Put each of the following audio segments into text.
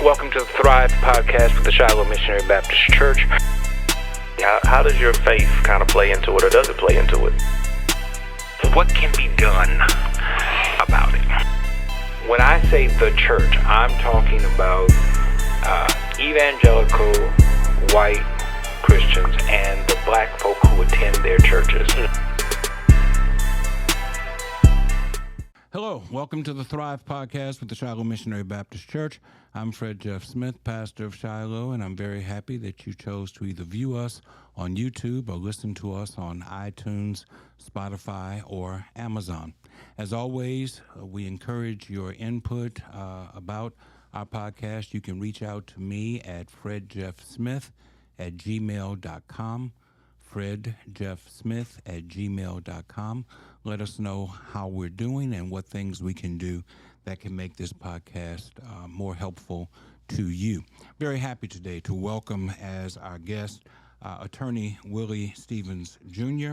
Welcome to the Thrive podcast with the Shiloh Missionary Baptist Church. How does your faith kind of play into it, or does it play into it? What can be done about it? When I say the church, I'm talking about evangelical white Christians and the black folk who attend their churches. Hello, welcome to the Thrive podcast with the Shiloh Missionary Baptist Church. I'm Fred Jeff Smith, pastor of Shiloh, and I'm very happy that you chose to either view us on YouTube or listen to us on iTunes, Spotify, or Amazon. As always, we encourage your input about our podcast. You can reach out to me at fredjeffsmith@gmail.com. fredjeffsmith@gmail.com. Let us know how we're doing and what things we can do that can make this podcast more helpful to you. Very happy today to welcome as our guest attorney Willie Stephens, Jr.,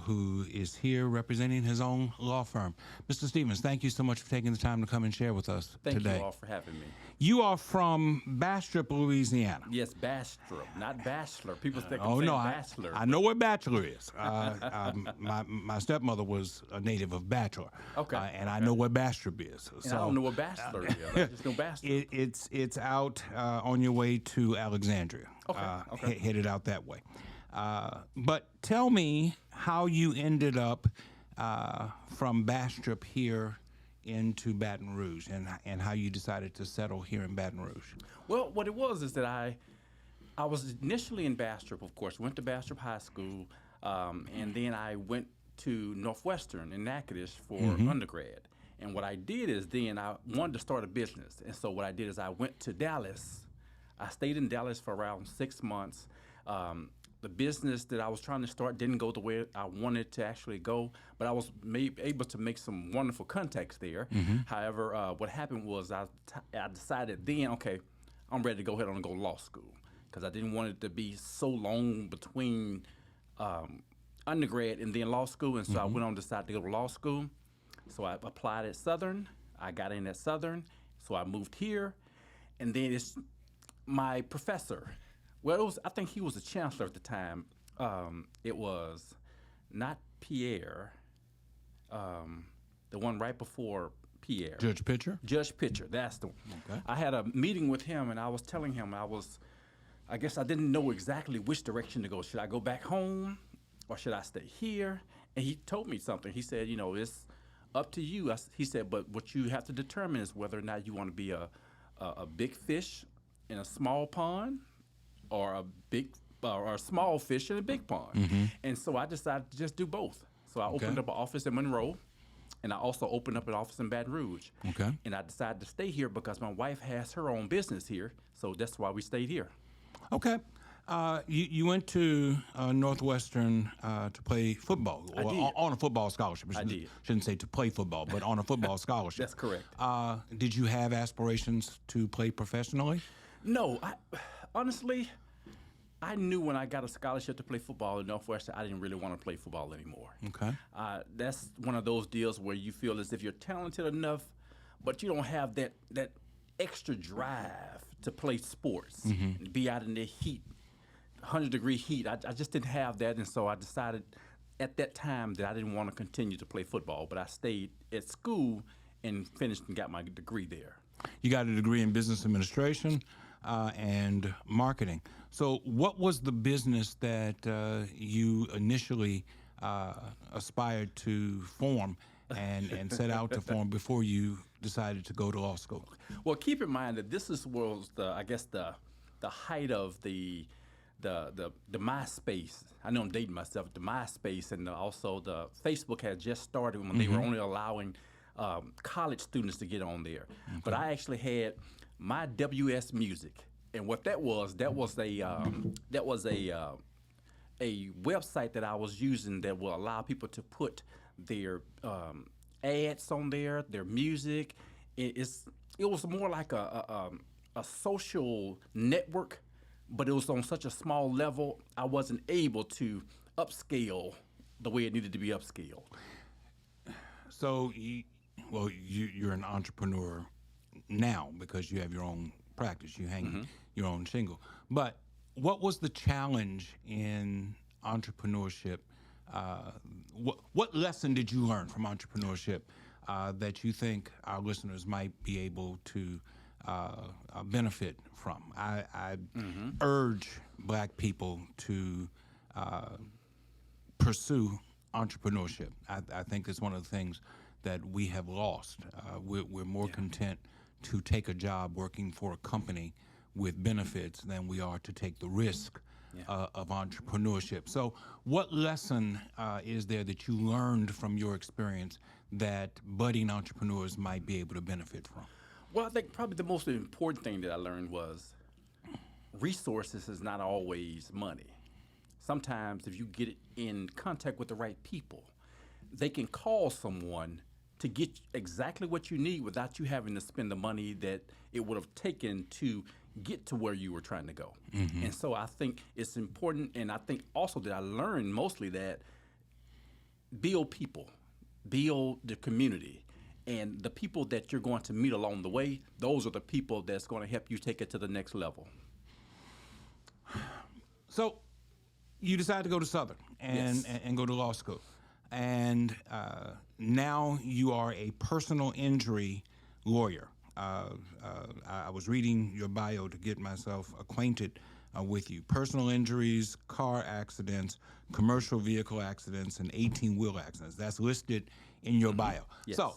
who is here representing his own law firm. Mr. Stephens, thank you so much for taking the time to come and share with us today. Thank you all for having me. You are from Bastrop, Louisiana. Yes, Bastrop, not Bachelor. People think Oh I'm no, saying Bachelor. I know what Bachelor is. My stepmother was a native of Bachelor. Okay. And I know what Bastrop is. And I don't know what Bachelor is. I just know Bastrop. It's out on your way to Alexandria. Okay. Headed out that way. But tell me how you ended up from Bastrop here into Baton Rouge, and how you decided to settle here in Baton Rouge. Well, what it was is that I was initially in Bastrop, of course, went to Bastrop High School, and then I went to Northwestern in Natchitoches for undergrad. And what I did is then I wanted to start a business. And so what I did is I went to Dallas. I stayed in Dallas for around 6 months. The business that I was trying to start didn't go the way I wanted to actually go, but I was able to make some wonderful contacts there. However, what happened was I decided then, okay, I'm ready to go ahead and go to law school, because I didn't want it to be so long between undergrad and then law school, and so I went on to decide to go to law school. So I applied at Southern. I got in at Southern, so I moved here, and then it's my professor. Well, I think he was the chancellor at the time. It was not Pierre, the one right before Pierre. Judge Pitcher? Judge Pitcher, that's the one. Okay. I had a meeting with him, and I was telling him I guess I didn't know exactly which direction to go. Should I go back home, or should I stay here? And he told me something. He said, it's up to you. He said, but what you have to determine is whether or not you want to be a big fish in a small pond, or a small fish in a big pond. And so I decided to just do both. So I opened up an office in Monroe, and I also opened up an office in Baton Rouge. Okay. And I decided to stay here because my wife has her own business here, so that's why we stayed here. Okay. You went to Northwestern to play football, I did. On a football scholarship. I did. Shouldn't say to play football, but on a football scholarship. That's correct. Did you have aspirations to play professionally? No, honestly, I knew when I got a scholarship to play football at Northwestern, I didn't really want to play football anymore. Okay. That's one of those deals where you feel as if you're talented enough, but you don't have that extra drive to play sports and be out in the heat, 100-degree heat. I just didn't have that, and so I decided at that time that I didn't want to continue to play football, but I stayed at school and finished and got my degree there. You got a degree in business administration and marketing. So what was the business that you initially aspired to form and set out to form before you decided to go to law school? Well, keep in mind that this was the height of the MySpace. I know I'm dating myself. The MySpace, and also the Facebook had just started when they were only allowing college students to get on there. But I actually had my WS Music, and what that was a website that I was using that will allow people to put their ads on there, their music. It was more like a social network, but it was on such a small level, I wasn't able to upscale the way it needed to be upscaled. So, you're an entrepreneur now because you have your own practice. You hang your own shingle. But what was the challenge in entrepreneurship? What lesson did you learn from entrepreneurship that you think our listeners might be able to benefit from? I urge Black people to pursue entrepreneurship. I think it's one of the things that we have lost. We're more content to take a job working for a company with benefits than we are to take the risk of entrepreneurship. So what lesson is there that you learned from your experience that budding entrepreneurs might be able to benefit from? Well, I think probably the most important thing that I learned was resources is not always money. Sometimes if you get in contact with the right people, they can call someone to get exactly what you need without you having to spend the money that it would have taken to get to where you were trying to go. And so I think it's important, and I think also that I learned mostly that build people, build the community, and the people that you're going to meet along the way, those are the people that's going to help you take it to the next level. So you decided to go to Southern and go to law school. And now you are a personal injury lawyer. I was reading your bio to get myself acquainted with you. Personal injuries, car accidents, commercial vehicle accidents, and 18-wheel accidents. That's listed in your bio. Yes. So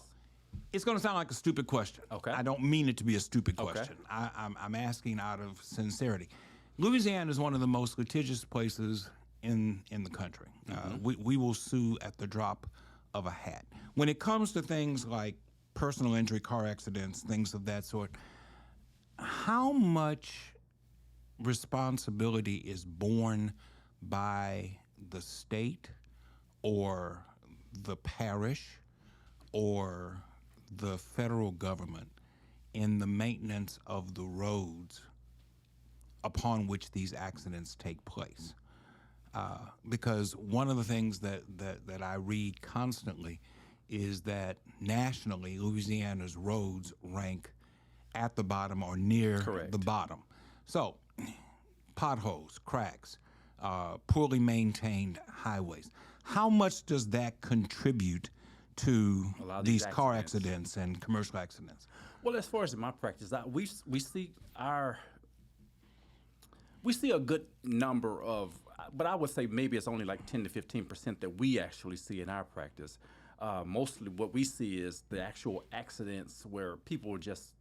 it's going to sound like a stupid question. Okay. I don't mean it to be a stupid question. I'm asking out of sincerity. Louisiana is one of the most litigious places in the country. We will sue at the drop of a hat. When it comes to things like personal injury, car accidents, things of that sort, how much responsibility is borne by the state or the parish or the federal government in the maintenance of the roads upon which these accidents take place? Because one of the things that I read constantly is that nationally, Louisiana's roads rank at the bottom or near the bottom. So, potholes, cracks, poorly maintained highways. How much does that contribute to these car accidents and commercial accidents? Well, as far as in my practice, we see a good number of, but I would say maybe it's only like 10 to 15% that we actually see in our practice. Mostly what we see is the actual accidents where people are just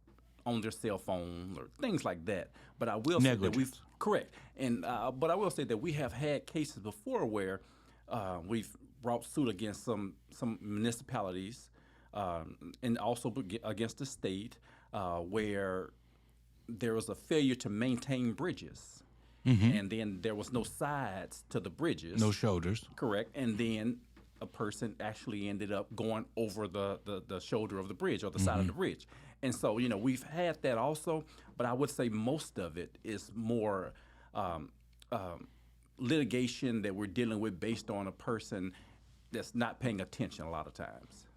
on their cell phone or things like that. But I will say that but I will say that we have had cases before where we've brought suit against some municipalities and also against the state where there was a failure to maintain bridges. And then there was no sides to the bridges. No shoulders. Correct. And then a person actually ended up going over the shoulder of the bridge or the side of the bridge. And so, we've had that also, but I would say most of it is more litigation that we're dealing with based on a person that's not paying attention a lot of times.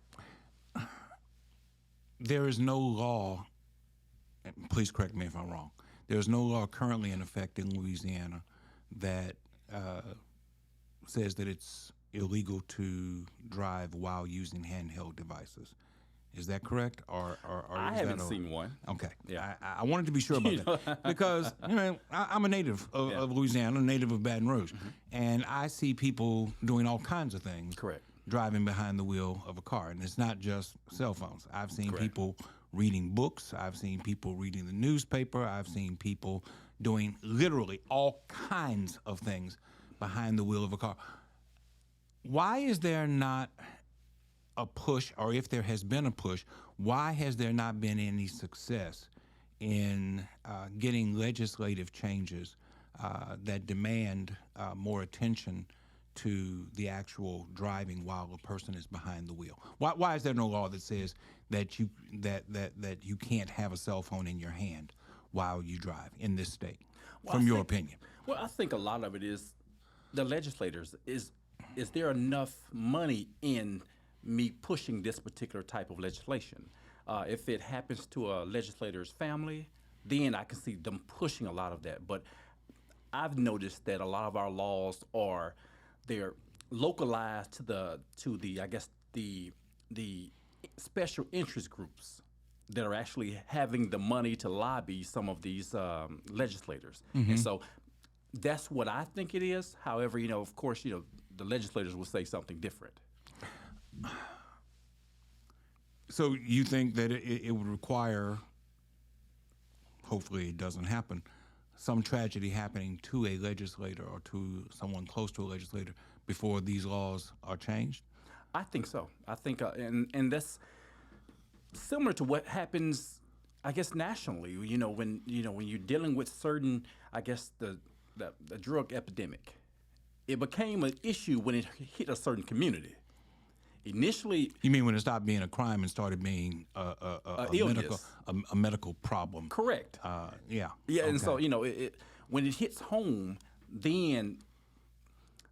There is no law, and please correct me if I'm wrong, there's no law currently in effect in Louisiana that says that it's illegal to drive while using handheld devices. Is that correct? Or I haven't seen one. Okay. Yeah. I wanted to be sure about that because I'm a native of Louisiana, a native of Baton Rouge, and I see people doing all kinds of things. Correct. Driving behind the wheel of a car, and it's not just cell phones. I've seen people reading books. I've seen people reading the newspaper. I've seen people doing literally all kinds of things behind the wheel of a car. Why is there not a push, or if there has been a push, why has there not been any success in getting legislative changes that demand more attention to the actual driving while a person is behind the wheel? Why is there no law that says that you can't have a cell phone in your hand while you drive in this state, from your opinion? Well, I think a lot of it is the legislators. Is there enough money in me pushing this particular type of legislation? If it happens to a legislator's family, then I can see them pushing a lot of that. But I've noticed that a lot of our laws they're localized to the I guess the special interest groups that are actually having the money to lobby some of these legislators. And so that's what I think it is. However, of course, the legislators will say something different. So you think that it would require, hopefully it doesn't happen, some tragedy happening to a legislator or to someone close to a legislator before these laws are changed? I think so. I think, and that's similar to what happens, I guess, nationally. When you're dealing with certain, I guess, the drug epidemic, it became an issue when it hit a certain community. Initially, you mean when it stopped being a crime and started being a medical problem? Correct. Yeah. Yeah, okay. And so when it hits home, then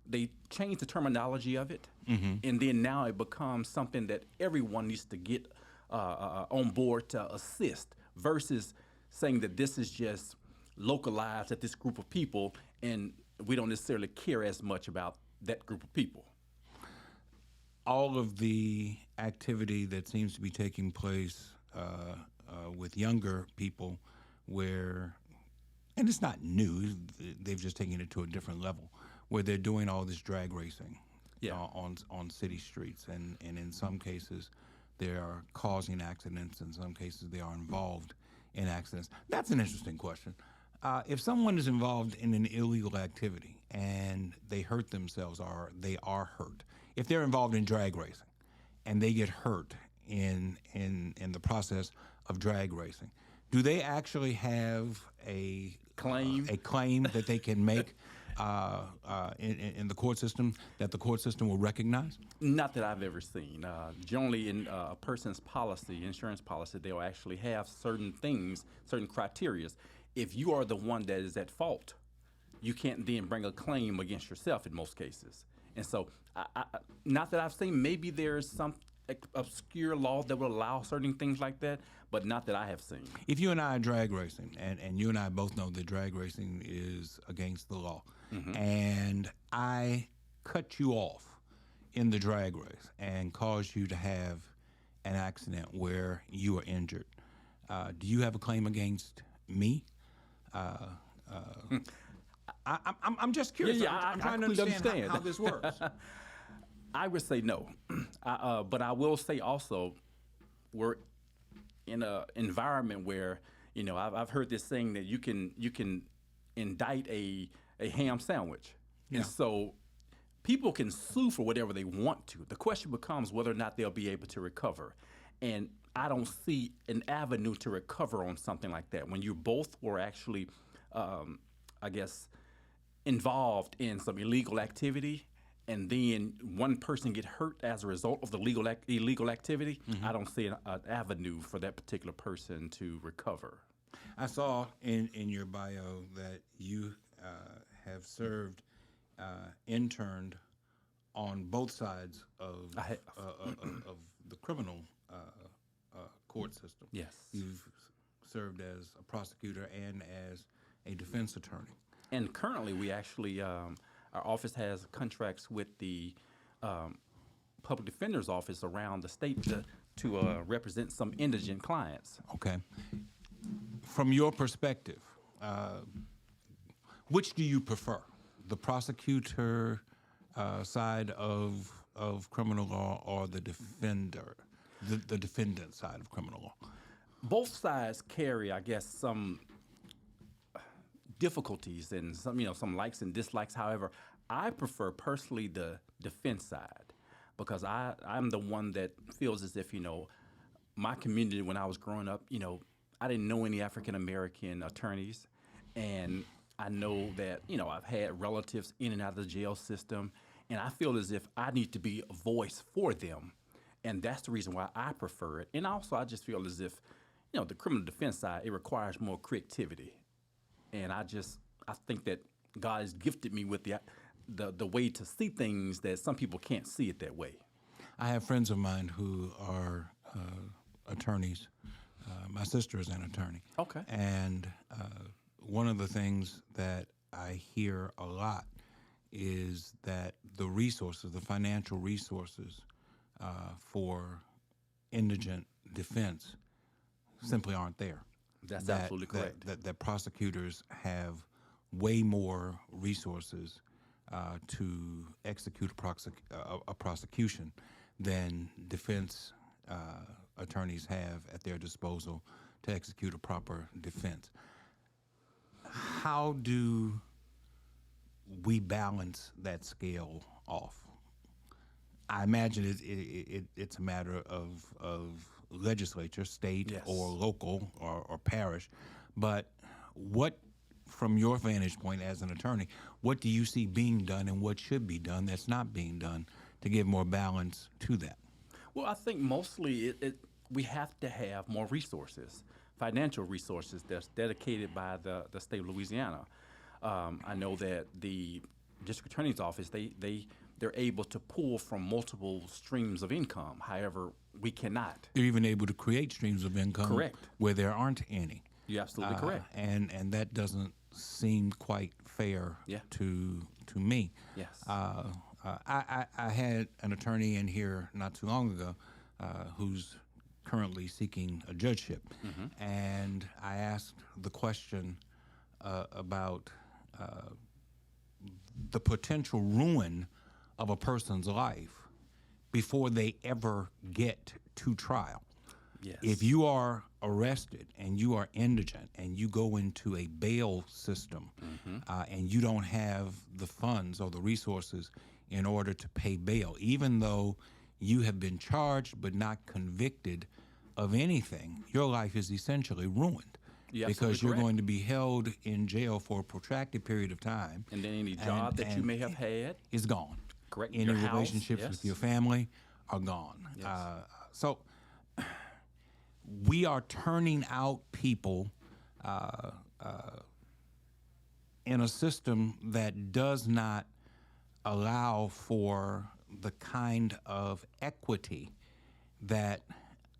they change the terminology of it, and then now it becomes something that everyone needs to get on board to assist, versus saying that this is just localized at this group of people, and we don't necessarily care as much about that group of people. All of the activity that seems to be taking place with younger people and it's not new, they've just taken it to a different level, where they're doing all this drag racing on city streets. And in some cases, they are causing accidents. In some cases, they are involved in accidents. That's an interesting question. If someone is involved in an illegal activity and they hurt themselves or they are hurt, if they're involved in drag racing and they get hurt in the process of drag racing, do they actually have a claim that they can make in the court system that the court system will recognize? Not that I've ever seen. Generally, in a person's policy, insurance policy, they'll actually have certain things, certain criteria. If you are the one that is at fault, you can't then bring a claim against yourself in most cases. And so, not that I've seen, maybe there's some obscure law that will allow certain things like that, but not that I have seen. If you and I are drag racing, and you and I both know that drag racing is against the law, and I cut you off in the drag race and cause you to have an accident where you are injured, do you have a claim against me? I'm just curious. I'm trying to understand how this works. I would say no, but I will say also we're in an environment where I've heard this saying that you can indict a ham sandwich, and so people can sue for whatever they want to. The question becomes whether or not they'll be able to recover, and I don't see an avenue to recover on something like that when you both were actually, I guess, involved in some illegal activity, and then one person get hurt as a result of the illegal activity. I don't see an avenue for that particular person to recover. I saw in your bio that you have served, interned on both sides of the criminal court system. Yes. You've served as a prosecutor and as a defense attorney. And currently, we actually, our office has contracts with the public defender's office around the state to represent some indigent clients. Okay. From your perspective, which do you prefer? The prosecutor side of criminal law or the defender, the defendant side of criminal law? Both sides carry, I guess, some difficulties and some likes and dislikes. However, I prefer personally the defense side because I'm the one that feels as if, my community when I was growing up, I didn't know any African American attorneys, and I know that, I've had relatives in and out of the jail system, and I feel as if I need to be a voice for them, and that's the reason why I prefer it. And also, I just feel as if, the criminal defense side, it requires more creativity. And I think that God has gifted me with the way to see things that some people can't see it that way. I have friends of mine who are attorneys My sister is an attorney. Okay. And one of the things that I hear a lot is that the resources, the financial resources for indigent defense simply aren't there. That's absolutely correct. That prosecutors have way more resources to execute a prosecution than defense attorneys have at their disposal to execute a proper defense. How do we balance that scale off? I imagine it's a matter of legislature, state Yes. or local or parish, but what, from your vantage point as an attorney, what do you see being done and what should be done that's not being done to give more balance to that? Well, I think mostly we have to have more resources, financial resources that's dedicated by the state of Louisiana. I know that the district attorney's office, they're able to pull from multiple streams of income. However, we cannot. They're even able to create streams of income Correct. where there aren't any. You're absolutely correct. And that doesn't seem quite fair Yeah. to me. Yes. I had an attorney in here not too long ago who's currently seeking a judgeship, and I asked the question about the potential ruin of a person's life before they ever get to trial. Yes. If you are arrested and you are indigent and you go into a bail system and you don't have the funds or the resources in order to pay bail, even though you have been charged but not convicted of anything, your life is essentially ruined. You're Because absolutely you're correct. going to be held in jail for a protracted period of time. And then any job that you may have had. Is gone. Correct. Any Your house, relationships yes. with your family are gone. Yes. So we are turning out people in a system that does not allow for the kind of equity that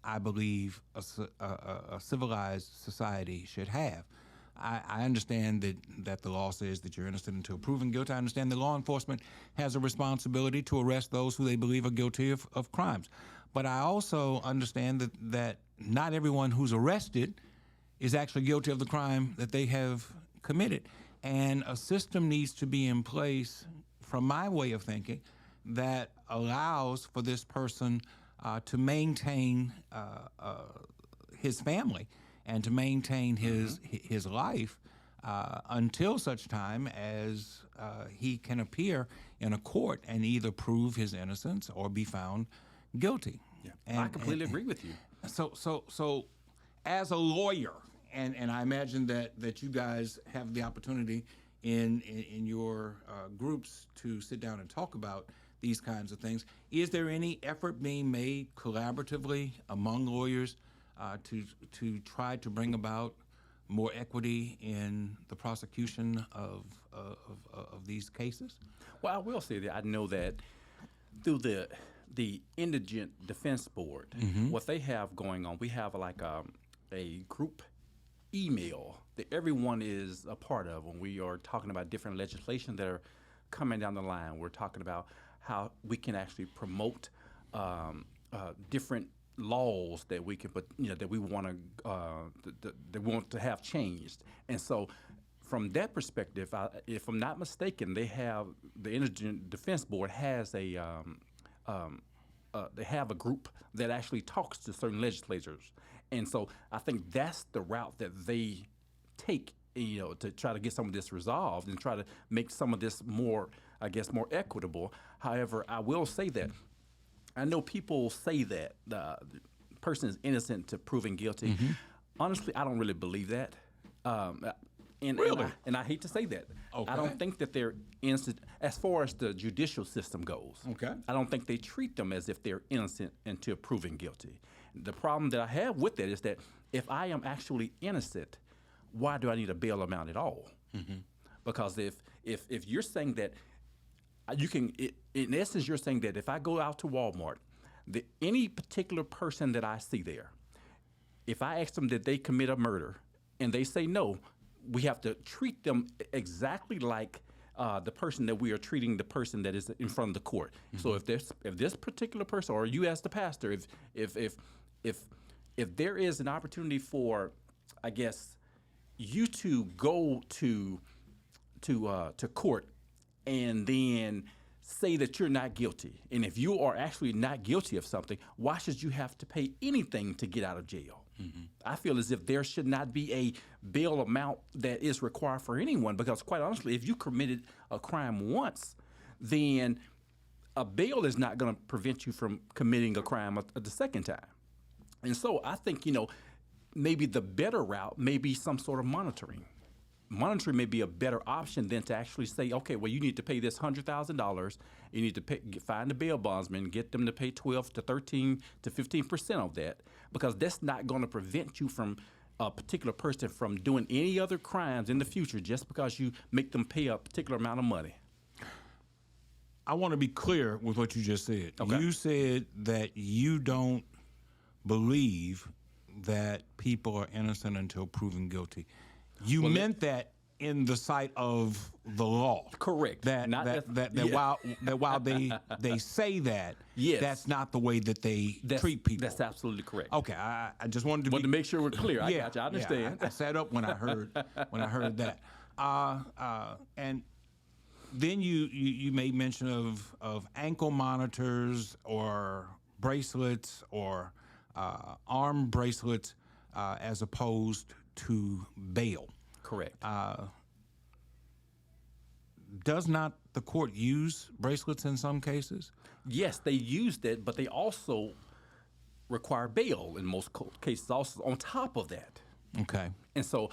I believe a civilized society should have. I understand that the law says that you're innocent until proven guilty. I understand that law enforcement has a responsibility to arrest those who they believe are guilty of crimes. But I also understand that not everyone who's arrested is actually guilty of the crime that they have committed. And a system needs to be in place, from my way of thinking, that allows for this person to maintain his family and to maintain his life until such time as he can appear in a court and either prove his innocence or be found guilty. Yeah. And, I completely agree with you. So as a lawyer, and I imagine that you guys have the opportunity in your groups to sit down and talk about these kinds of things. Is there any effort being made collaboratively among lawyers to try to bring about more equity in the prosecution of these cases? Well, I will say that I know that through the Indigent Defense Board, what they have going on, we have like a group email that everyone is a part of when we are talking about different legislation that are coming down the line. We're talking about how we can actually promote different laws that we can put, that we want to have changed. And so, from that perspective, if I'm not mistaken, they have the Indigent Defense Board has they have a group that actually talks to certain legislators, and so I think that's the route that they take, to try to get some of this resolved and try to make some of this more equitable. However, I will say that I know people say that the person is innocent to proven guilty. Honestly, I don't really believe that. Really? And I hate to say that. Okay. I don't think that they're innocent as far as the judicial system goes. Okay. I don't think they treat them as if they're innocent until proven guilty. The problem that I have with that is that if I am actually innocent, why do I need a bail amount at all? Because if you're saying that you can, in essence, you're saying that if I go out to Walmart, any particular person that I see there, If I ask them did they commit a murder, and they say no, we have to treat them exactly like the person that we are treating the person that is in front of the court. So if this particular person, or you as the pastor, if there is an opportunity for, I guess, you to go to court and then say that you're not guilty, and if you are actually not guilty of something, why should you have to pay anything to get out of jail? I feel as if there should not be a bail amount that is required for anyone, because quite honestly, if you committed a crime once, then a bail is not going to prevent you from committing a crime the second time. And so I think, maybe the better route may be some sort of monitoring. Monitoring may be a better option than to actually say, okay, well, you need to pay this $100,000. You need to find the bail bondsman, get them to pay 12 to 13 to 15% of that, because that's not going to prevent you from a particular person from doing any other crimes in the future just because you make them pay a particular amount of money. I want to be clear with what you just said. Okay. You said that you don't believe that people are innocent until proven guilty. You meant that in the sight of the law. Correct. That while they say that, yes, that's not the way that they treat people. That's absolutely correct. Okay, I just wanted to make sure we're clear. I got you. I understand. I sat up when I heard that. And then you made mention of ankle monitors or bracelets or arm bracelets as opposed to bail. Correct. Does not the court use bracelets in some cases? Yes, they used it, but they also require bail in most cases also on top of that. Okay. And so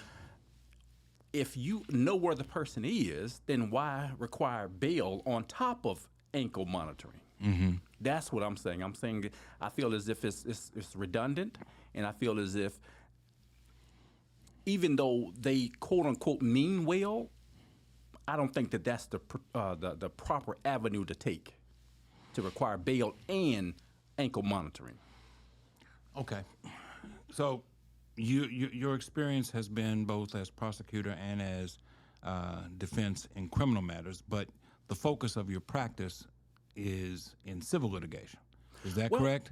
if you know where the person is, then why require bail on top of ankle monitoring? Mm-hmm. That's what I'm saying. I'm saying that I feel as if it's redundant, and I feel as if even though they quote unquote mean well, I don't think that that's the proper avenue to take to require bail and ankle monitoring. Okay, so your experience has been both as prosecutor and as defense in criminal matters, but the focus of your practice is in civil litigation. Is that correct?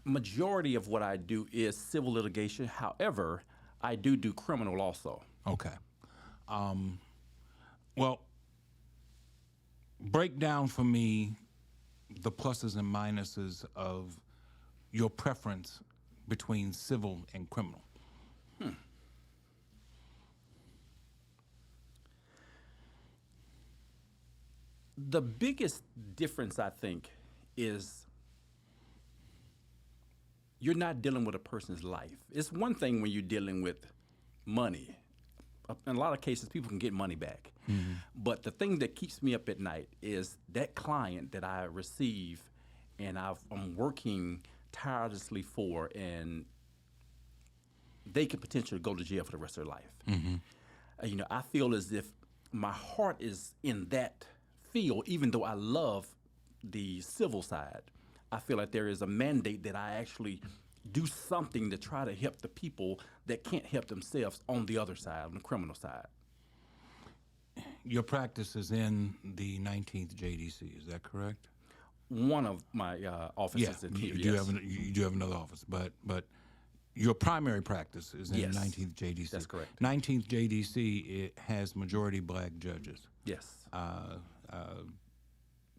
Majority of what I do is civil litigation. However, I do criminal also. Okay. Well, break down for me the pluses and minuses of your preference between civil and criminal. The biggest difference, I think, is you're not dealing with a person's life. It's one thing when you're dealing with money. In a lot of cases, people can get money back. Mm-hmm. But the thing that keeps me up at night is that client that I receive and I'm working tirelessly for, and they could potentially go to jail for the rest of their life. Mm-hmm. I feel as if my heart is in that field, even though I love the civil side. I feel like there is a mandate that I actually do something to try to help the people that can't help themselves on the other side, on the criminal side. Your practice is in the 19th JDC, is that correct? One of my offices in here, yes. You do have another office, but your primary practice is in the 19th JDC. That's correct. 19th JDC, it has majority black judges. Yes.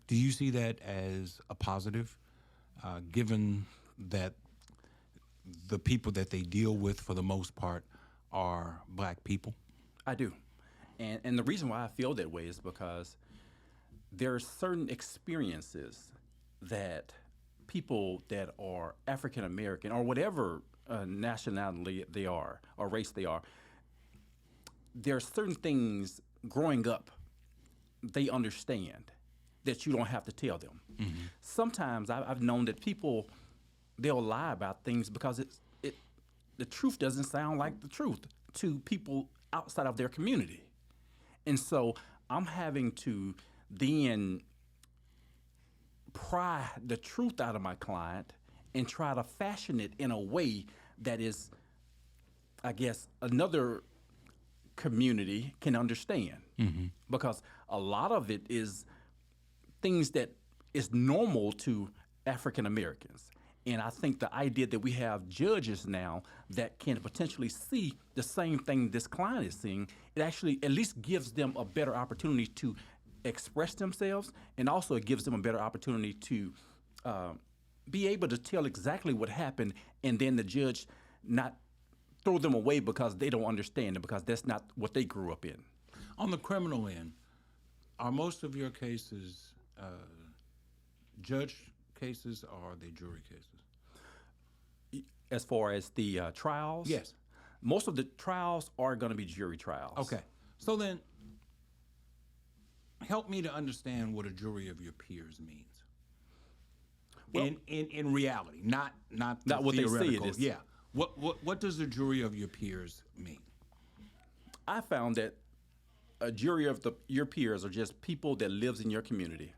Do you see that as a positive, given that the people that they deal with for the most part are black people? I do. And the reason why I feel that way is because there are certain experiences that people that are African American or whatever nationality they are or race they are, there are certain things growing up they understand that you don't have to tell them. Mm-hmm. Sometimes I've known that people, they'll lie about things because the truth doesn't sound like the truth to people outside of their community. And so I'm having to then pry the truth out of my client and try to fashion it in a way that is, I guess, another community can understand, because a lot of it is things that is normal to African Americans. And I think the idea that we have judges now that can potentially see the same thing this client is seeing, it actually at least gives them a better opportunity to express themselves, and also it gives them a better opportunity to be able to tell exactly what happened, and then the judge not throw them away because they don't understand it, because that's not what they grew up in. On the criminal end, are most of your cases judge cases, or are they jury cases? As far as the trials? Yes. Most of the trials are going to be jury trials. Okay. So then, help me to understand what a jury of your peers means. Well, in reality, not what they say it theoretical. is. Yeah. What does a jury of your peers mean? I found that a jury of your peers are just people that lives in your community.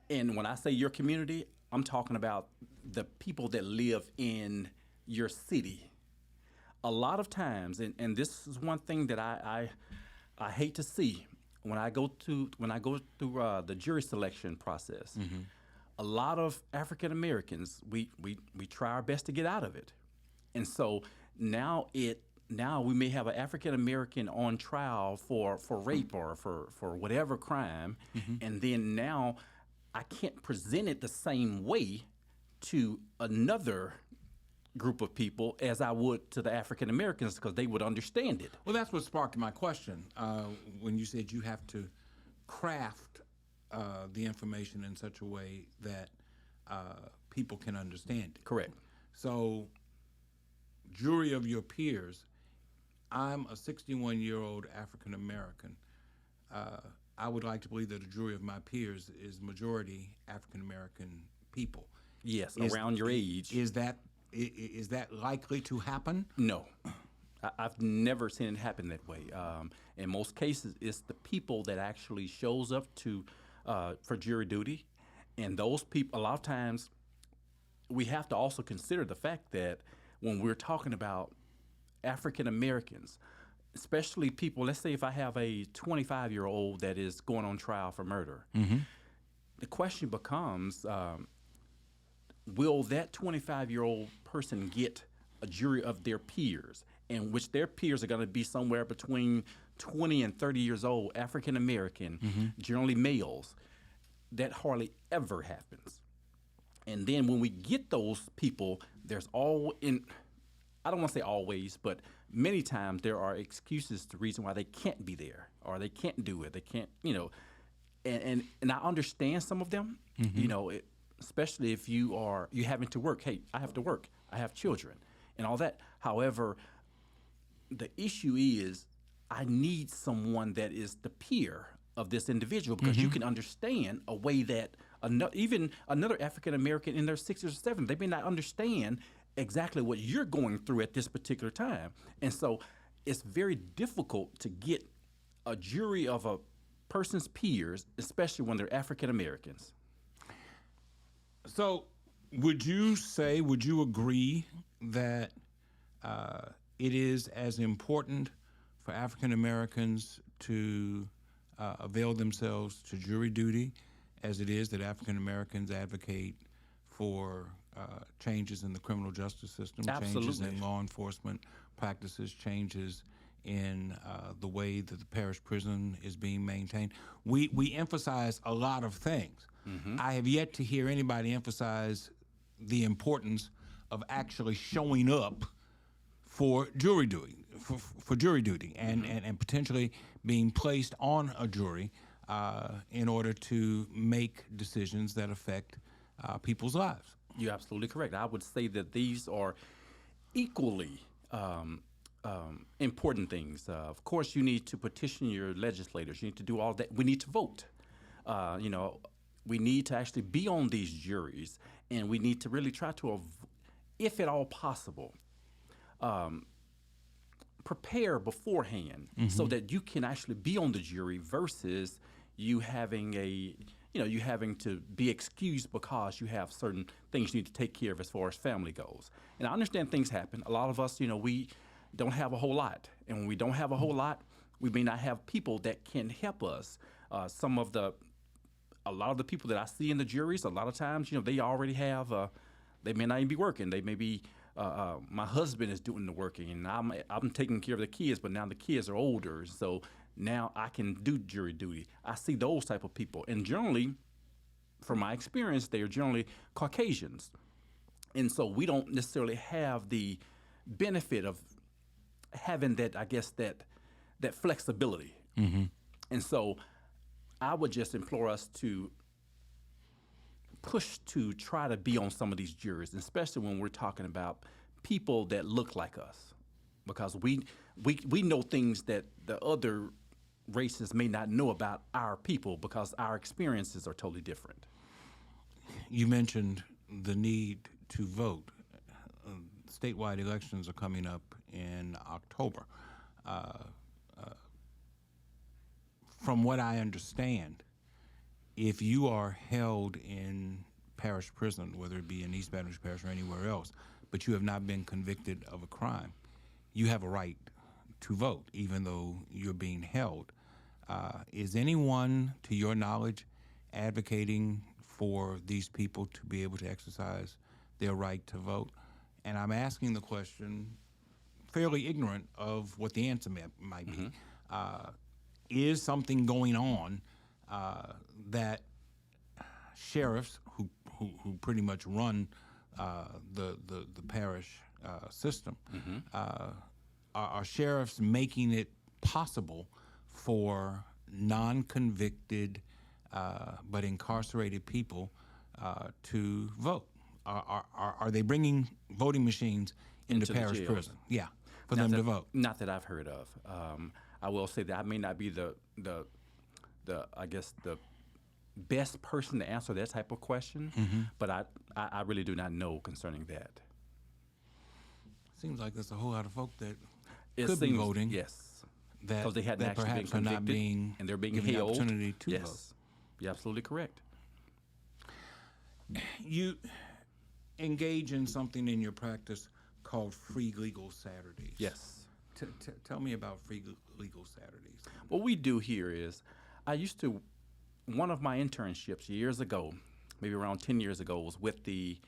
And when I say your community, I'm talking about the people that live in your city. A lot of times, and this is one thing that I hate to see when I go through the jury selection process. A lot of African Americans, we try our best to get out of it, and so now we may have an African American on trial for rape or for whatever crime, and then now I can't present it the same way to another group of people as I would to the African Americans, because they would understand it. Well, that's what sparked my question when you said you have to craft the information in such a way that people can understand it. Correct. So, jury of your peers, I'm a 61-year-old African American. I would like to believe that a jury of my peers is majority African American people. Yes, around your age. Is that likely to happen? No. I've never seen it happen that way. In most cases, it's the people that actually shows up to for jury duty, and those people, a lot of times, we have to also consider the fact that when we're talking about African Americans, especially people, let's say if I have a 25-year-old that is going on trial for murder, the question becomes, will that 25-year-old person get a jury of their peers, in which their peers are going to be somewhere between 20 and 30 years old, African American, generally males? That hardly ever happens. And then when we get those people, there's I don't want to say always, but many times there are excuses, the reason why they can't be there, or they can't do it. They can't, and I understand some of them, especially if you're having to work. Hey, I have to work. I have children and all that. However, the issue is I need someone that is the peer of this individual, because you can understand a way that even another African American in their 60s or 70s, they may not understand exactly what you're going through at this particular time. And so it's very difficult to get a jury of a person's peers, especially when they're African Americans. So would you agree that it is as important for African Americans to avail themselves to jury duty as it is that African Americans advocate for changes in the criminal justice system, changes in law enforcement practices, changes in the way that the parish prison is being maintained? We emphasize a lot of things. I have yet to hear anybody emphasize the importance of actually showing up for jury duty, for jury duty, and potentially being placed on a jury in order to make decisions that affect people's lives. You're absolutely correct. I would say that these are equally important things. Of course, you need to petition your legislators. You need to do all that. We need to vote. We need to actually be on these juries, and we need to really try to, if at all possible, prepare beforehand so that you can actually be on the jury versus you having you having to be excused because you have certain things you need to take care of as far as family goes. And I understand things happen. A lot of us, we don't have a whole lot. And when we don't have a whole lot, we may not have people that can help us. A lot of the people that I see in the juries, a lot of times, they already have, they may not even be working. They may be, my husband is doing the working, and I'm taking care of the kids, but now the kids are older, so now I can do jury duty. I see those type of people, and generally, from my experience, they are generally Caucasians, and so we don't necessarily have the benefit of having that, I guess, that flexibility. Mm-hmm. And so I would just implore us to push to try to be on some of these juries, especially when we're talking about people that look like us, because we know things that the other races may not know about our people because our experiences are totally different. You mentioned the need to vote. Statewide elections are coming up in October. From what I understand, if you are held in parish prison, whether it be in East Baton Rouge Parish or anywhere else, but you have not been convicted of a crime, you have a right to vote, even though you're being held. Is anyone, to your knowledge, advocating for these people to be able to exercise their right to vote? And I'm asking the question fairly ignorant of what the answer might be. Is something going on that sheriffs who pretty much run the parish system, are sheriffs making it possible for non-convicted but incarcerated people to vote? Are they bringing voting machines into parish jails. prison? Yeah, for them to vote. Not that I've heard of. I will say that I may not be the I guess the best person to answer that type of question, but I really do not know concerning that. Seems like there's a whole lot of folk that It could be seems- voting. Yes, that because they hadn't that actually been perhaps are convicted, not being and they're being given the held. opportunity to yes, vote. you're absolutely correct. You engage in something in your practice called Free Legal Saturdays. Yes. Tell me about Free Legal Saturdays. What we do here is, one of my internships years ago, maybe around 10 years ago, was with the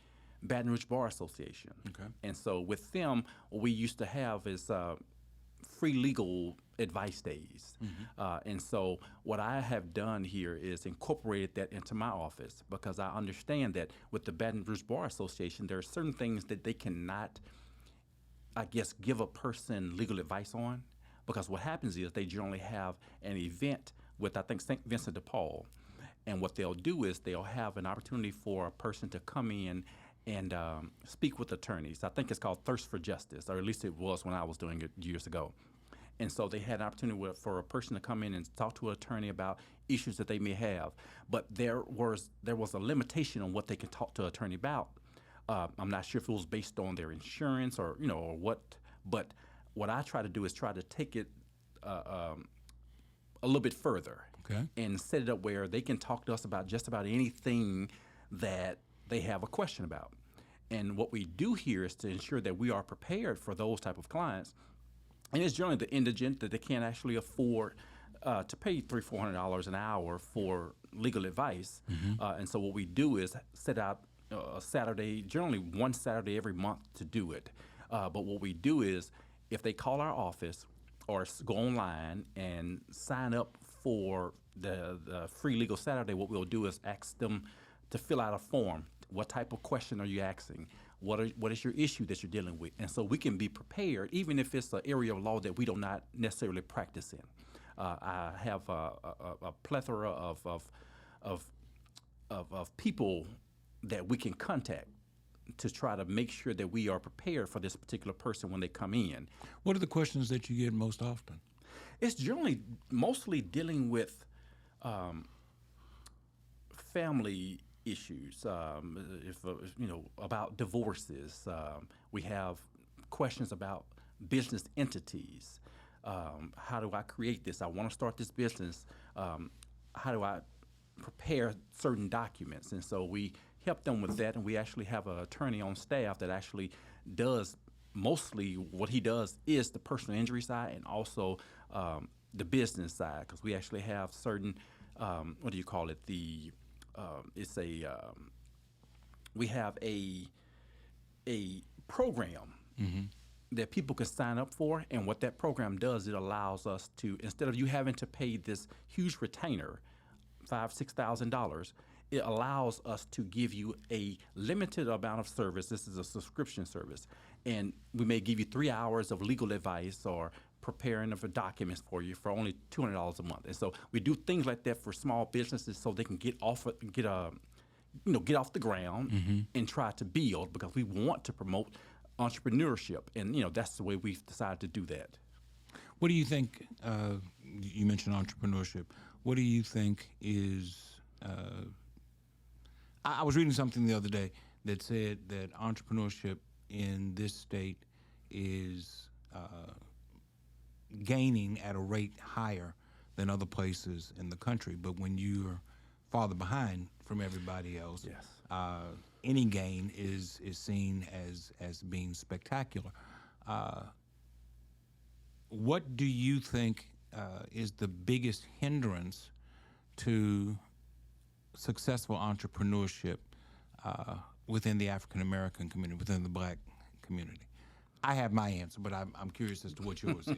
Baton Rouge Bar Association. Okay. And so with them, what we used to have is free legal advice days. And so what I have done here is incorporated that into my office, because I understand that with the Baton Rouge Bar Association, there are certain things that they cannot, I guess, give a person legal advice on, because what happens is they generally have an event with, I think, St. Vincent de Paul, and what they'll do is they'll have an opportunity for a person to come in and speak with attorneys. I think it's called Thirst for Justice, or at least it was when I was doing it years ago. And so they had an opportunity for a person to come in and talk to an attorney about issues that they may have. But there was a limitation on what they could talk to an attorney about. I'm not sure if it was based on their insurance or what. But what I try to do is try to take it a little bit further, Okay. and set it up where they can talk to us about just about anything that they have a question about. And what we do here is to ensure that we are prepared for those type of clients. And it's generally the indigent that they can't actually afford to pay $300-400 an hour for legal advice. And so what we do is set out a Saturday, generally one Saturday every month, to do it. But what we do is, if they call our office or go online and sign up for the free legal Saturday, what we'll do is ask them to fill out a form. What type of question are you asking? What is your issue that you're dealing with? And so we can be prepared, even if it's an area of law that we do not necessarily practice in. I have a plethora of people that we can contact to try to make sure that we are prepared for this particular person when they come in. What are the questions that you get most often? It's generally mostly dealing with family issues, about divorces. We have questions about business entities. How do I create this? I want to start this business. How do I prepare certain documents. And so we help them with that. And we actually have an attorney on staff that actually does mostly what he does is the personal injury side and also the business side, because we actually have certain, what do you call it? It's a, we have a program that people can sign up for. And what that program does, it allows us to, instead of you having to pay this huge retainer, $5,000-$6,000, it allows us to give you a limited amount of service. This is a subscription service. And we may give you 3 hours of legal advice or preparing of documents for you for only $200 a month. And so we do things like that for small businesses so they can get off the ground and try to build, because we want to promote entrepreneurship. And, that's the way we've decided to do that. What do you think, you mentioned entrepreneurship, what do you think is, I was reading something the other day that said that entrepreneurship in this state is gaining at a rate higher than other places in the country. But when you're farther behind from everybody else, any gain is seen as being spectacular. What do you think is the biggest hindrance to successful entrepreneurship within the African American community, within the Black community? I have my answer, but I'm curious as to what yours is.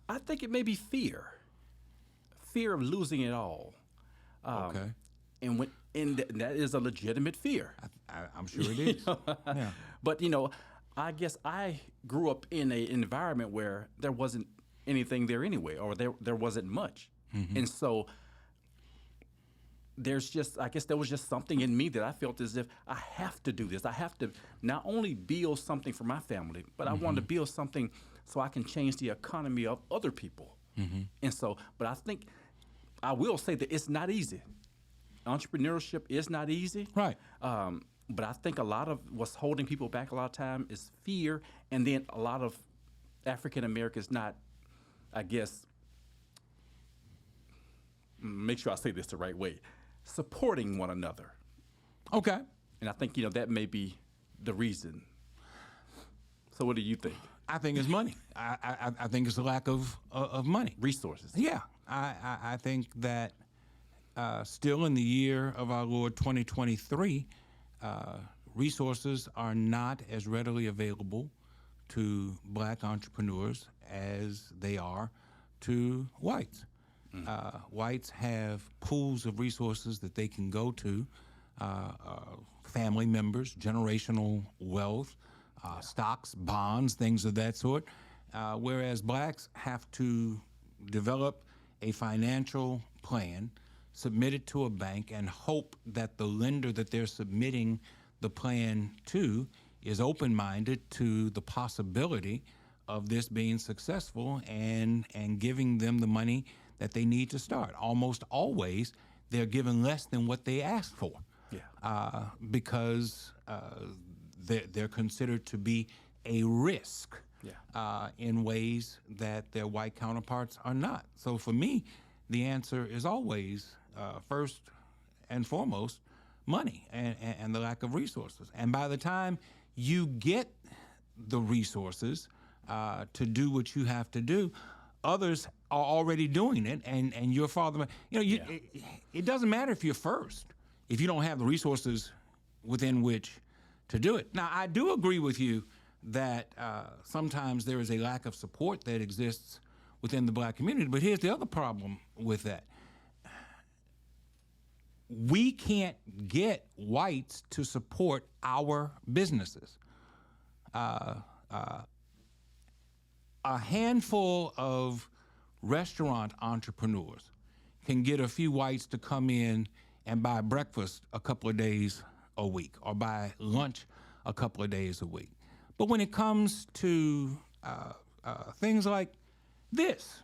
I think it may be fear of losing it all. Okay. And that is a legitimate fear. I'm sure it is. Yeah. But, I guess I grew up in an environment where there wasn't anything there anyway, or there wasn't much. And so there was just something in me that I felt as if I have to do this. I have to not only build something for my family, but I want to build something so I can change the economy of other people. And so, but I think I will say that it's not easy. Entrepreneurship is not easy. Right. But I think a lot of what's holding people back a lot of time is fear, and then a lot of African Americans not, I guess, make sure I say this the right way, supporting one another. Okay. And I think, that may be the reason. So what do you think? I think it's money. I think it's a lack of money. Resources. Yeah. I think that still in the year of our Lord 2023, resources are not as readily available to Black entrepreneurs as they are to whites. Whites have pools of resources that they can go to, family members, generational wealth, stocks, bonds, things of that sort, whereas Blacks have to develop a financial plan, submit it to a bank, and hope that the lender that they're submitting the plan to is open-minded to the possibility of this being successful and giving them the money that they need to start. Almost always, they're given less than what they asked for, because they're considered to be a risk in ways that their white counterparts are not. So for me, the answer is always, first and foremost, money and the lack of resources. And by the time you get the resources to do what you have to do, others are already doing it, and you're farther. It doesn't matter if you're first if you don't have the resources within which to do it. Now, I do agree with you that sometimes there is a lack of support that exists within the Black community, but here's the other problem with that. We can't get whites to support our businesses. A handful of restaurant entrepreneurs can get a few whites to come in and buy breakfast a couple of days a week or buy lunch a couple of days a week. But when it comes to things like this,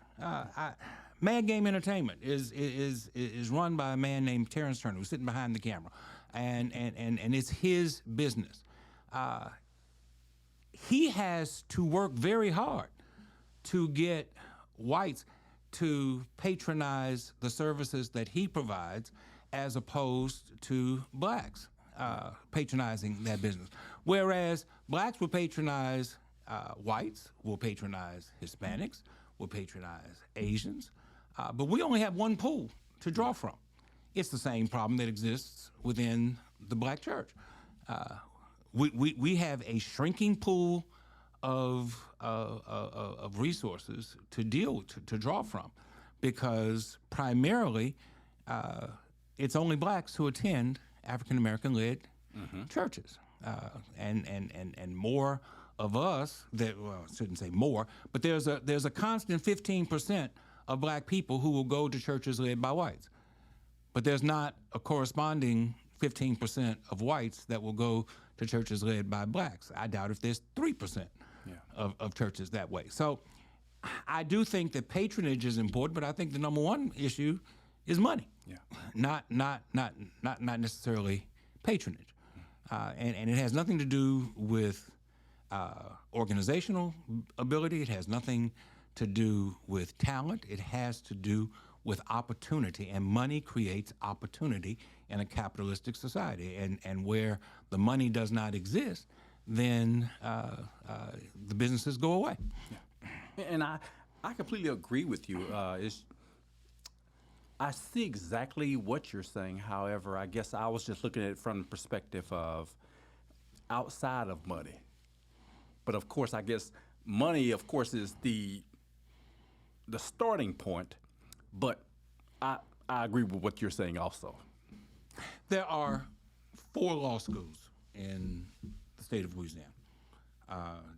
Mad Game Entertainment is run by a man named Terrence Turner, who's sitting behind the camera, and it's his business. He has to work very hard to get whites to patronize the services that he provides as opposed to blacks patronizing that business. Whereas blacks will patronize whites, will patronize Hispanics, will patronize Asians, but we only have one pool to draw from. It's the same problem that exists within the black church. We have a shrinking pool of resources to to draw from, because primarily it's only blacks who attend African American led churches, and more of us that, well, I shouldn't say more, but there's a constant 15% of black people who will go to churches led by whites, but there's not a corresponding 15% of whites that will go to churches led by blacks. I doubt if there's 3% of churches that way. So I do think that patronage is important, but I think the number one issue is money, not necessarily patronage, and it has nothing to do with organizational ability. It has nothing to do with talent. It has to do with opportunity, and money creates opportunity in a capitalistic society. And where the money does not exist, then the businesses go away. Yeah. And I completely agree with you. I see exactly what you're saying. However, I guess I was just looking at it from the perspective of outside of money. But of course, I guess money, of course, is the starting point. But I agree with what you're saying also. There are 4 law schools in the state of Louisiana,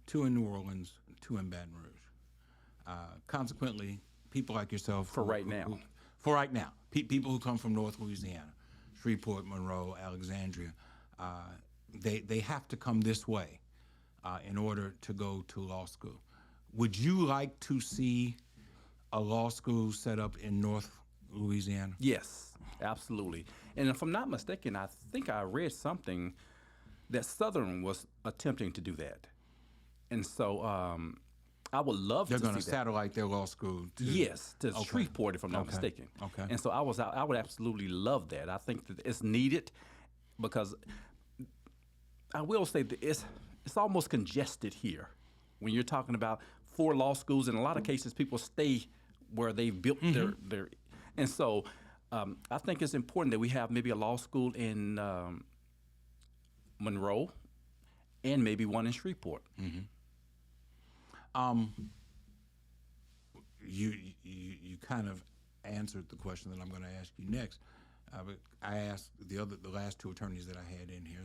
2 in New Orleans, 2 in Baton Rouge. Consequently, people like yourself... For right now, people who come from North Louisiana, Shreveport, Monroe, Alexandria, they have to come this way in order to go to law school. Would you like to see a law school set up in North Louisiana? Yes, absolutely. And if I'm not mistaken, I think I read something that Southern was attempting to do that. And so I would love to see that. They're going to satellite their law school to... Yes, to Shreveport, if I'm not mistaken. Okay. And so I would absolutely love that. I think that it's needed, because I will say that it's almost congested here. When you're talking about 4 law schools, in a lot of cases, people stay where they've built their... And so I think it's important that we have maybe a law school in Monroe and maybe one in Shreveport. You kind of answered the question that I'm going to ask you next. But I asked the last 2 attorneys that I had in here,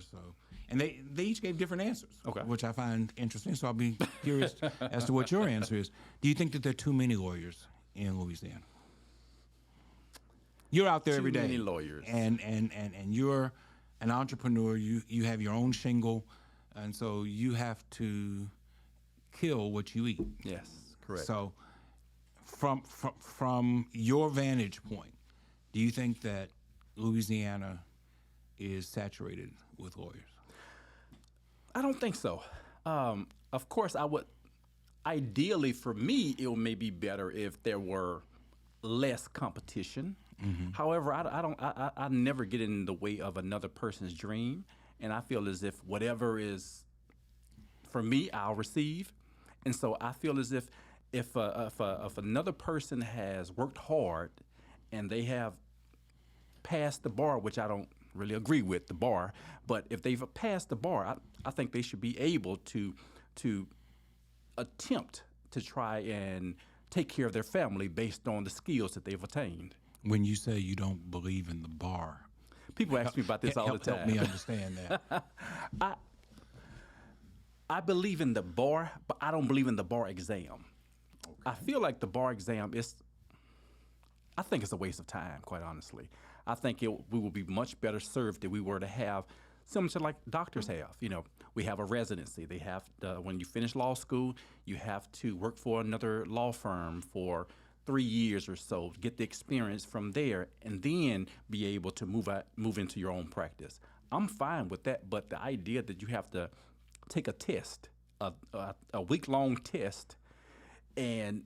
and they each gave different answers, which I find interesting. So I'll be curious as to what your answer is. Do you think that there are too many lawyers in Louisiana? You're out there every day. Too many lawyers. And you're an entrepreneur. You have your own shingle, and so you have to kill what you eat. Yes, correct. So from your vantage point, do you think that Louisiana is saturated with lawyers? I don't think so. Of course, I would. Ideally, for me, it may be better if there were less competition. However, I never get in the way of another person's dream, and I feel as if whatever is for me, I'll receive. And so I feel as if another person has worked hard and they have passed the bar, which I don't really agree with the bar, but if they've passed the bar, I think they should be able to attempt to try and take care of their family based on the skills that they've attained. When you say you don't believe in the bar, people ask me about this all the time. Help me understand that. I believe in the bar, but I don't believe in the bar exam. I feel like the bar exam I think it's a waste of time, quite honestly. I think we will be much better served if we were to have similar to like doctors have. We have a residency. They have when you finish law school, you have to work for another law firm for 3 years or so, get the experience from there, and then be able to move into your own practice. I'm fine with that, but the idea that you have to take a test, a week-long test, and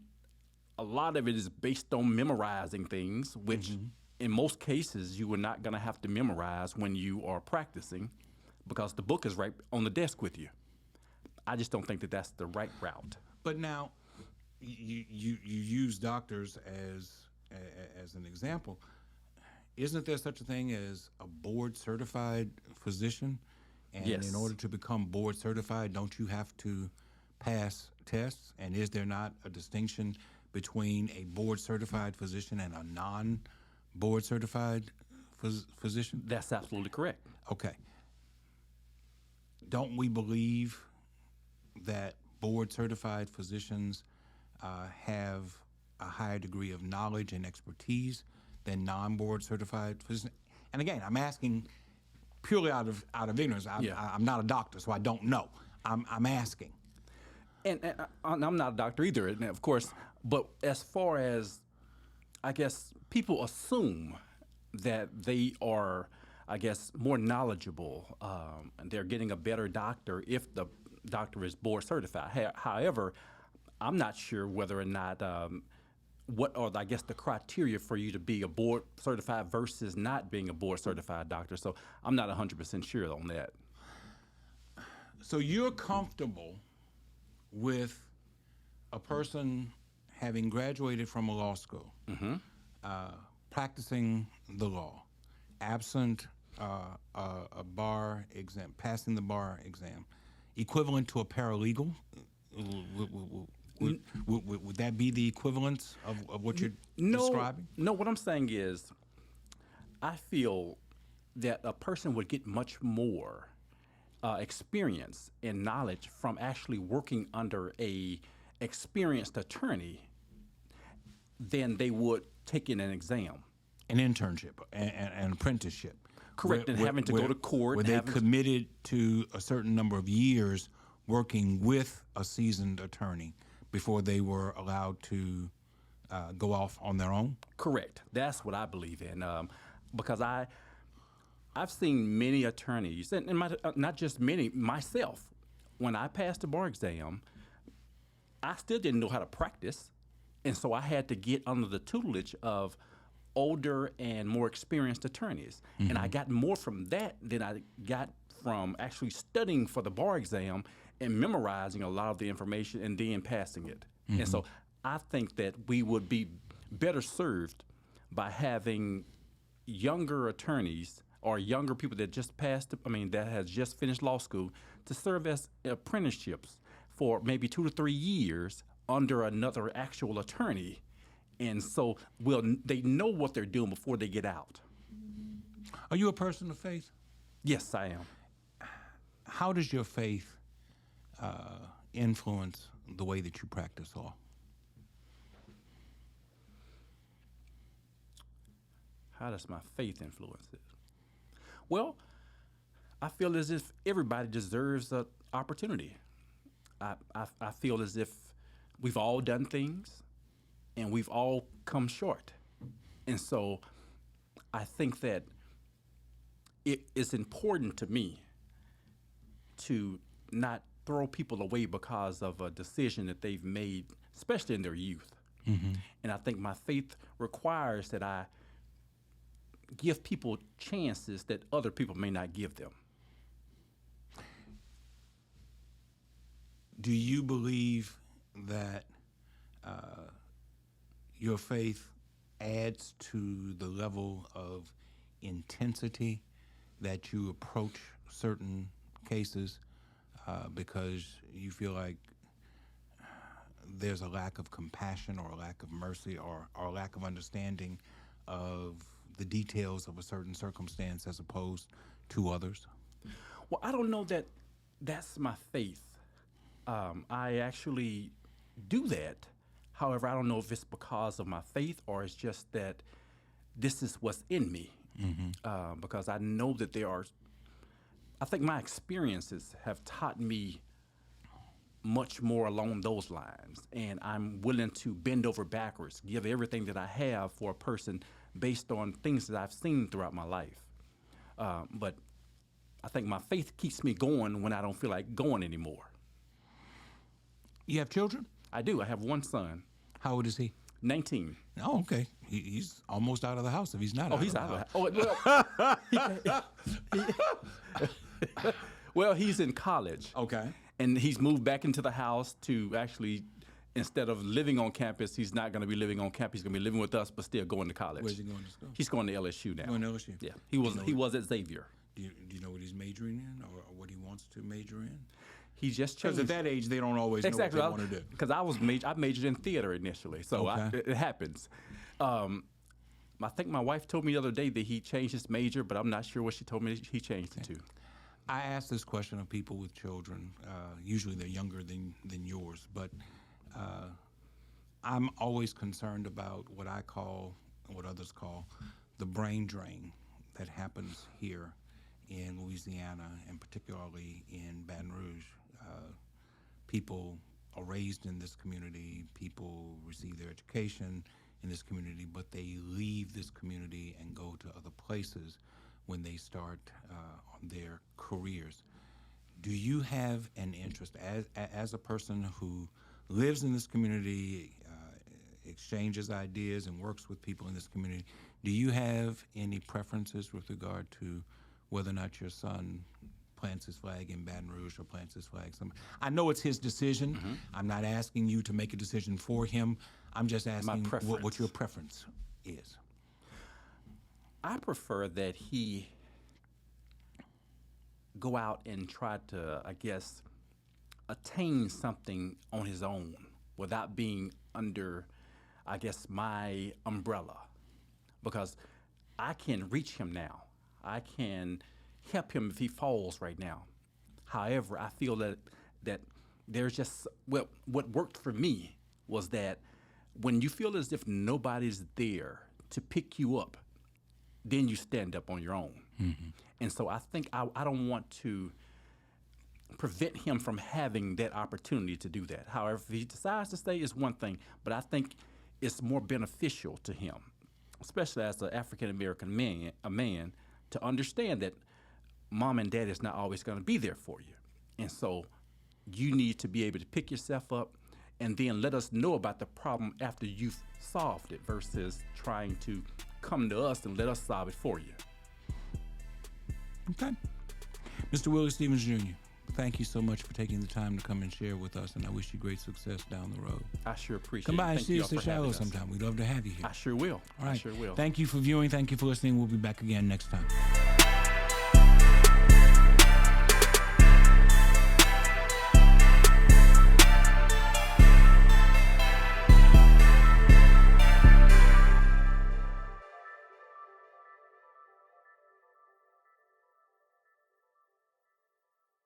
a lot of it is based on memorizing things, which in most cases you are not going to have to memorize when you are practicing because the book is right on the desk with you. I just don't think that that's the right route. But now, you use doctors as an example. Isn't there such a thing as a board-certified physician? And Yes. in order to become board-certified, don't you have to pass tests? And is there not a distinction between a board-certified physician and a non-board-certified physician? That's absolutely correct. Okay. Don't we believe that board-certified physicians have a higher degree of knowledge and expertise than non-board-certified physicians? And again, I'm asking purely out of ignorance. I'm not a doctor, so I don't know. I'm asking. And I'm not a doctor either, and of course. But as far as, I guess, people assume that they are, I guess, more knowledgeable, and they're getting a better doctor if the doctor is board certified. However, I'm not sure whether or not what are, I guess, the criteria for you to be a board certified versus not being a board certified doctor. So I'm not 100% sure on that. So you're comfortable with a person having graduated from a law school, practicing the law, absent a bar exam, passing the bar exam, equivalent to a paralegal? Would that be the equivalence of what you're describing? No, what I'm saying is I feel that a person would get much more experience and knowledge from actually working under a experienced attorney than they would taking an exam. An internship, an apprenticeship. Correct, and having to go to court. Were they committed to a certain number of years working with a seasoned attorney before they were allowed to go off on their own? Correct. That's what I believe in. Because I've seen many attorneys, and not just many, myself. When I passed the bar exam, I still didn't know how to practice, and so I had to get under the tutelage of older and more experienced attorneys. And I got more from that than I got from actually studying for the bar exam and memorizing a lot of the information and then passing it. And so I think that we would be better served by having younger attorneys or younger people that just that has just finished law school to serve as apprenticeships for maybe 2 to 3 years under another actual attorney. And so they know what they're doing before they get out. Are you a person of faith? Yes, I am. How does your faith influence the way that you practice law? How does my faith influence it? Well, I feel as if everybody deserves an opportunity. I feel as if we've all done things and we've all come short. And so I think that it is important to me to not throw people away because of a decision that they've made, especially in their youth. And I think my faith requires that I give people chances that other people may not give them. Do you believe that your faith adds to the level of intensity that you approach certain cases because you feel like there's a lack of compassion or a lack of mercy or a lack of understanding of the details of a certain circumstance as opposed to others? Well, I don't know that that's my faith. I actually do that. However, I don't know if it's because of my faith or it's just that this is what's in me. Because I know that I think my experiences have taught me much more along those lines. And I'm willing to bend over backwards, give everything that I have for a person based on things that I've seen throughout my life. But I think my faith keeps me going when I don't feel like going anymore. You have children? I do. I have one son. How old is he? 19. Oh, okay. He's almost out of the house if he's not. Oh, out he's of the out house. of the well, he's in college. Okay. And he's moved back into the house to actually, instead of living on campus, he's not going to be living on campus. He's going to be living with us, but still going to college. Where's he going to school? He's going to LSU now. Going to LSU? Yeah. He was at Xavier. Do you know what he's majoring in, or what he wants to major in? He just Because changed. at that age, they don't always Exactly. know what they want to do. Because I majored in theater initially, so Okay. it happens. I think my wife told me the other day that he changed his major, but I'm not sure what she told me he changed it to. I ask this question of people with children. Usually they're younger than yours, but I'm always concerned about what I call, what others call, the brain drain that happens here in Louisiana, and particularly in Baton Rouge. People are raised in this community, people receive their education in this community, but they leave this community and go to other places when they start on their careers. Do you have an interest, as a person who lives in this community, exchanges ideas and works with people in this community, do you have any preferences with regard to whether or not your son plants his flag in Baton Rouge or plants his flag somewhere? I know it's his decision. Mm-hmm. I'm not asking you to make a decision for him. I'm just asking what preference. your preference is. I prefer that he go out and try to, I guess, attain something on his own without being under, I guess, my umbrella. Because I can reach him now. I can help him if he falls right now. However, I feel that there's just, well, what worked for me was that when you feel as if nobody's there to pick you up, then you stand up on your own. Mm-hmm. And so I think I don't want to prevent him from having that opportunity to do that. However, if he decides to stay, is one thing, but I think it's more beneficial to him, especially as an African-American man, to understand that mom and dad is not always going to be there for you. And so you need to be able to pick yourself up and then let us know about the problem after you've solved it versus trying to come to us and let us solve it for you. Okay. Mr. Willie Stephens, Jr., thank you so much for taking the time to come and share with us, and I wish you great success down the road. I sure appreciate it. Come by and Thank see you us all at for having Shiloh us. sometime. We'd love to have you here. I sure will. All right. I sure will. Thank you for viewing. Thank you for listening. We'll be back again next time.